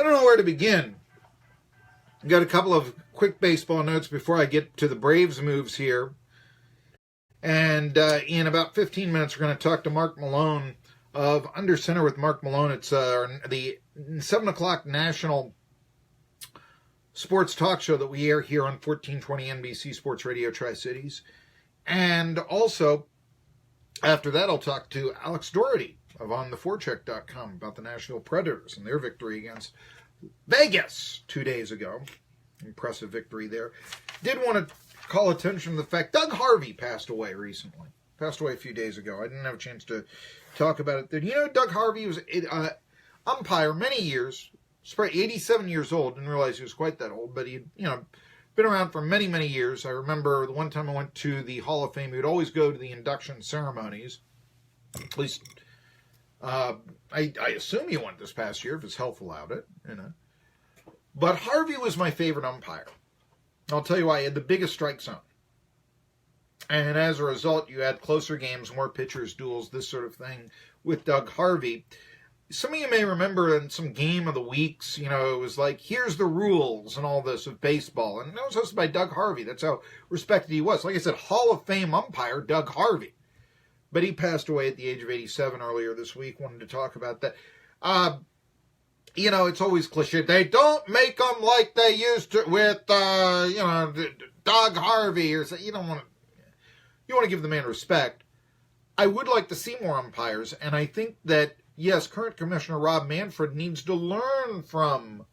I don't know where to begin. I've got a couple of quick baseball notes before I get to the Braves moves here. And in about 15 minutes, we're going to talk to Mark Malone of Under Center with Mark Malone. It's the 7 o'clock national sports talk show that we air here on 1420 NBC Sports Radio Tri-Cities. And also, after that, I'll talk to Alex Doherty of OnTheForecheck.com about the Nashville Predators and their victory against Vegas 2 days ago. Impressive victory there. Did want to call attention to the fact Doug Harvey passed away recently. Passed away a few days ago. I didn't have a chance to talk about it. You know, Doug Harvey was an umpire many years. He's probably 87 years old. Didn't realize he was quite that old, but he'd, been around for many, many years. I remember the one time I went to the Hall of Fame, he would always go to the induction ceremonies. At least, I assume he went this past year if his health allowed it, But Harvey was my favorite umpire. I'll tell you why. He had the biggest strike zone. And as a result, you had closer games, more pitchers, duels, this sort of thing with Doug Harvey. Some of you may remember in some game of the weeks, it was like, here's the rules and all this of baseball. And that was hosted by Doug Harvey. That's how respected he was. Like I said, Hall of Fame umpire Doug Harvey. But he passed away at the age of 87 earlier this week. Wanted to talk about that. It's always cliche. They don't make them like they used to with, Doug Harvey. Or you want to give the man respect. I would like to see more umpires, and I think that, yes, current Commissioner Rob Manfred needs to learn from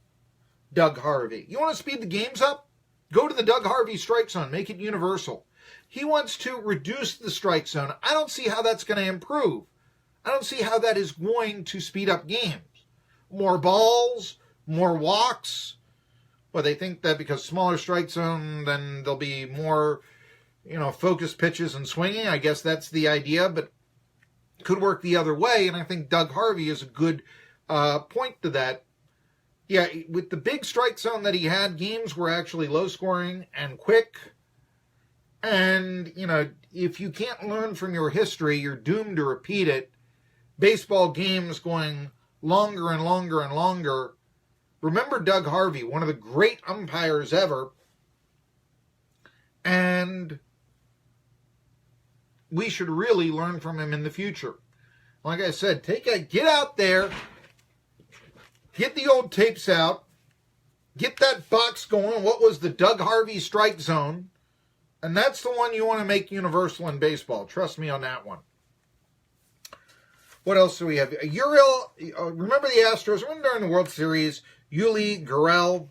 Doug Harvey. You want to speed the games up? Go to the Doug Harvey strike zone. Make it universal. He wants to reduce the strike zone. I don't see how that's going to improve. I don't see how that is going to speed up games. More balls, more walks. Well, they think that because smaller strike zone, then there'll be more, focused pitches and swinging. I guess that's the idea, but could work the other way. And I think Doug Harvey is a good point to that. Yeah, with the big strike zone that he had, games were actually low scoring and quick. And, if you can't learn from your history, you're doomed to repeat it. Baseball games going longer and longer and longer. Remember Doug Harvey, one of the great umpires ever. And we should really learn from him in the future. Like I said, get out there, get the old tapes out, get that box going. What was the Doug Harvey strike zone? And that's the one you want to make universal in baseball. Trust me on that one. What else do we have? Remember the Astros? During the World Series, Yuli Gurriel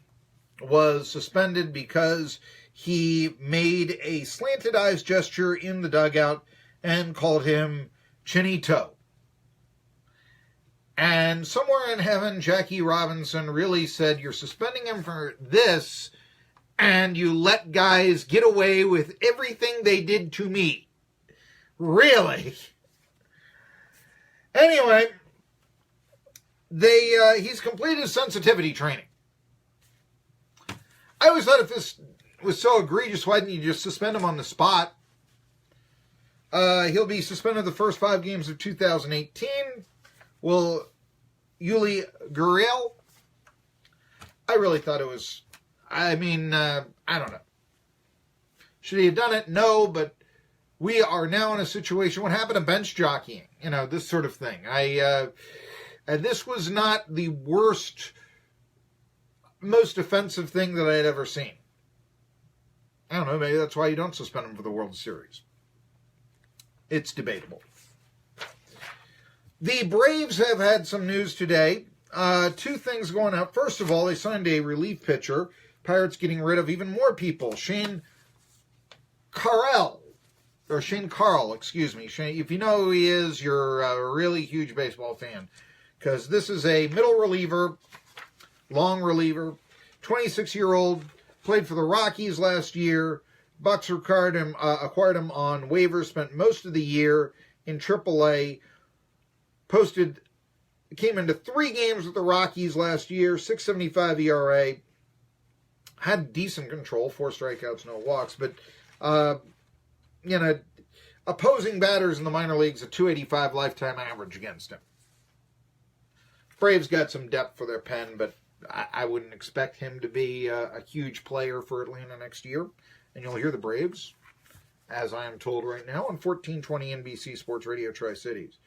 was suspended because he made a slanted eyes gesture in the dugout and called him Chinito. And somewhere in heaven, Jackie Robinson really said, you're suspending him for this, and you let guys get away with everything they did to me. Really? Anyway, he's completed his sensitivity training. I always thought if this was so egregious, why didn't you just suspend him on the spot? He'll be suspended the first 5 games of 2018. Will Yuli Gurriel? I really thought it was, I don't know. Should he have done it? No, but we are now in a situation, what happened to bench jockeying? This sort of thing. This was not the worst, most offensive thing that I had ever seen. I don't know, maybe that's why you don't suspend him for the World Series. It's debatable. The Braves have had some news today. 2 things going up. First of all, they signed a relief pitcher. Pirates getting rid of even more people. Shane Carl, excuse me. Shane, if you know who he is, you're a really huge baseball fan. Because this is a middle reliever, long reliever, 26-year-old, played for the Rockies last year. Bucks acquired him on waivers, spent most of the year in AAA. Came into 3 games with the Rockies last year, 6.75 ERA. Had decent control, 4 strikeouts, no walks. But, opposing batters in the minor leagues, a 285 lifetime average against him. Braves got some depth for their pen, but I wouldn't expect him to be a huge player for Atlanta next year. And you'll hear the Braves, as I am told right now, on 1420 NBC Sports Radio Tri-Cities.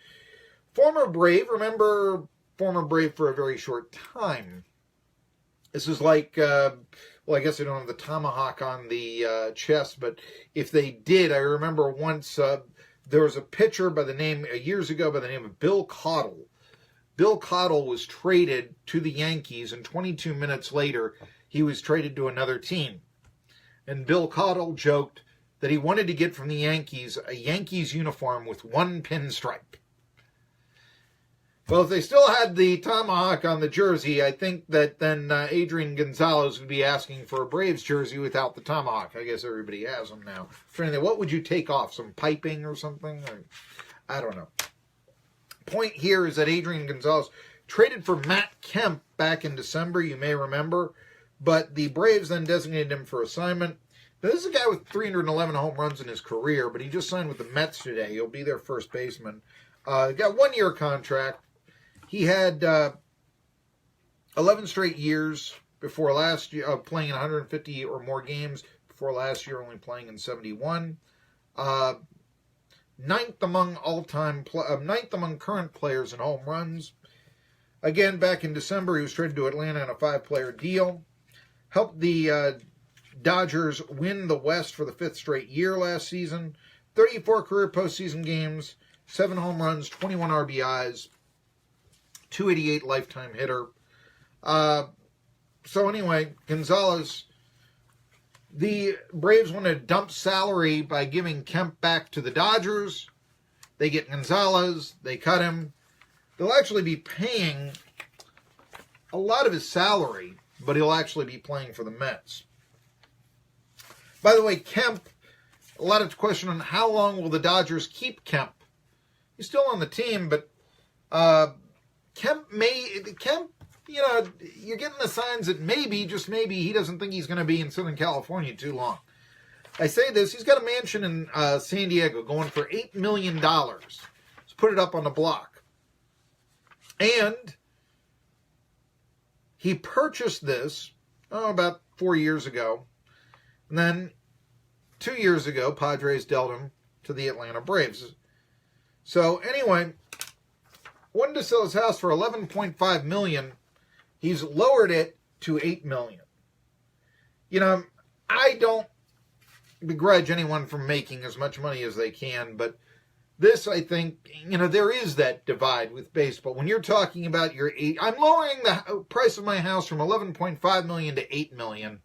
Former Brave, remember former Brave for a very short time. This is like, well, I guess they don't have the tomahawk on the chest, but if they did, I remember once there was a pitcher years ago by the name of Bill Caudle. Bill Caudle was traded to the Yankees, and 22 minutes later, he was traded to another team. And Bill Caudle joked that he wanted to get from the Yankees a Yankees uniform with one pinstripe. Well, if they still had the tomahawk on the jersey, I think that then Adrian Gonzalez would be asking for a Braves jersey without the tomahawk. I guess everybody has them now. What would you take off? Some piping or something? I don't know. Point here is that Adrian Gonzalez traded for Matt Kemp back in December, you may remember, but the Braves then designated him for assignment. Now, this is a guy with 311 home runs in his career, but he just signed with the Mets today. He'll be their first baseman. Got 1 year contract. He had 11 straight years before last year, playing in 150 or more games, before last year only playing in 71. Ninth among current players in home runs. Again, back in December, he was traded to Atlanta on a 5-player deal. Helped the Dodgers win the West for the 5th straight year last season. 34 career postseason games, 7 home runs, 21 RBIs, 288 lifetime hitter. So anyway, Gonzalez, the Braves want to dump salary by giving Kemp back to the Dodgers. They get Gonzalez. They cut him. They'll actually be paying a lot of his salary, but he'll actually be playing for the Mets. By the way, Kemp, a lot of question on how long will the Dodgers keep Kemp. He's still on the team, but Kemp, you know, you're getting the signs that maybe, just maybe, he doesn't think he's going to be in Southern California too long. I say this, he's got a mansion in San Diego going for $8 million. Let's put it up on the block. And he purchased this, about 4 years ago. And then 2 years ago, Padres dealt him to the Atlanta Braves. So anyway, wanted to sell his house for $11.5 million. He's lowered it to $8 million. You know, I don't begrudge anyone from making as much money as they can, but this, I think, you know, there is that divide with baseball. When you're talking about I'm lowering the price of my house from $11.5 million to $8 million.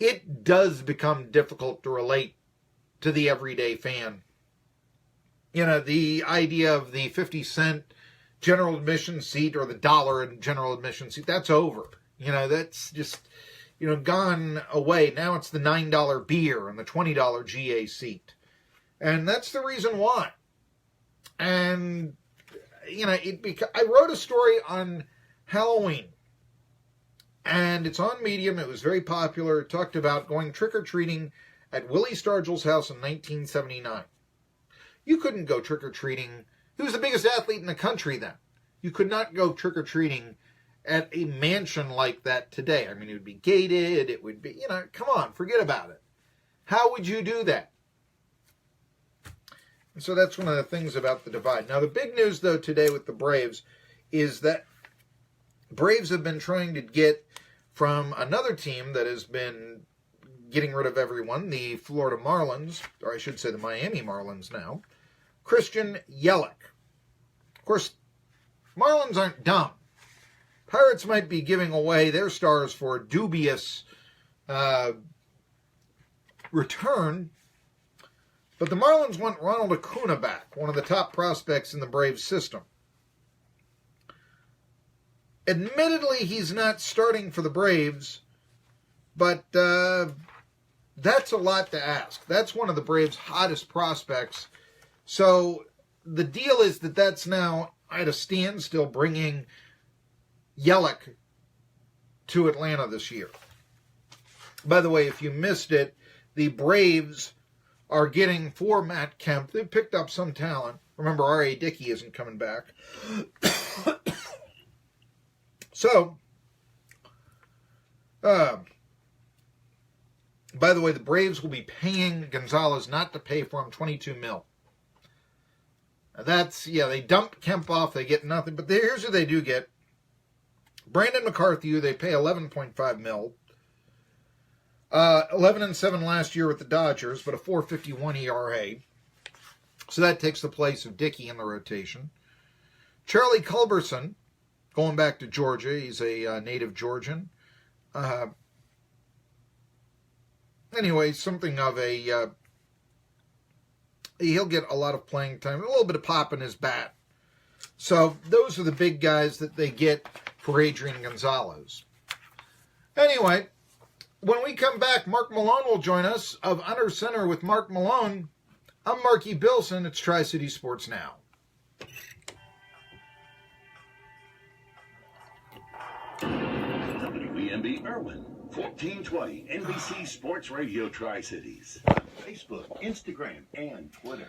It does become difficult to relate to the everyday fan. You know, the idea of the 50-cent general admission seat or the $1 general admission seat, that's over. You know, that's just, you know, gone away. Now it's the $9 beer and the $20 GA seat. And that's the reason why. And, you know, I wrote a story on Halloween. And it's on Medium. It was very popular. It talked about going trick-or-treating at Willie Stargell's house in 1979. You couldn't go trick-or-treating. He was the biggest athlete in the country then. You could not go trick-or-treating at a mansion like that today. I mean, it would be gated. It would be, you know, come on, forget about it. How would you do that? And so that's one of the things about the divide. Now, the big news, though, today with the Braves is that Braves have been trying to get from another team that has been getting rid of everyone, the Florida Marlins, or I should say the Miami Marlins now, Christian Yelich. Of course, Marlins aren't dumb. Pirates might be giving away their stars for a dubious return, but the Marlins want Ronald Acuna back, one of the top prospects in the Braves system. Admittedly, he's not starting for the Braves, but that's a lot to ask. That's one of the Braves' hottest prospects. So the deal is that that's now at a standstill, bringing Yelich to Atlanta this year. By the way, if you missed it, the Braves are getting for Matt Kemp. They've picked up some talent. Remember, R.A. Dickey isn't coming back. So, by the way, the Braves will be paying Gonzalez not to pay for him $22 million. That's, they dump Kemp off, they get nothing. But here's who they do get. Brandon McCarthy, who they pay $11.5 million. 11-7 last year with the Dodgers, but a 4.51 ERA. So that takes the place of Dickey in the rotation. Charlie Culberson, going back to Georgia. He's a native Georgian. Anyway, something of a... he'll get a lot of playing time, a little bit of pop in his bat. So those are the big guys that they get for Adrian Gonzalez. Anyway, when we come back, Mark Malone will join us of Under Center with Mark Malone. I'm Marky Billson. It's Tri-City Sports Now. WEMB Irwin, 1420 NBC Sports Radio Tri-Cities. Facebook, Instagram, and Twitter.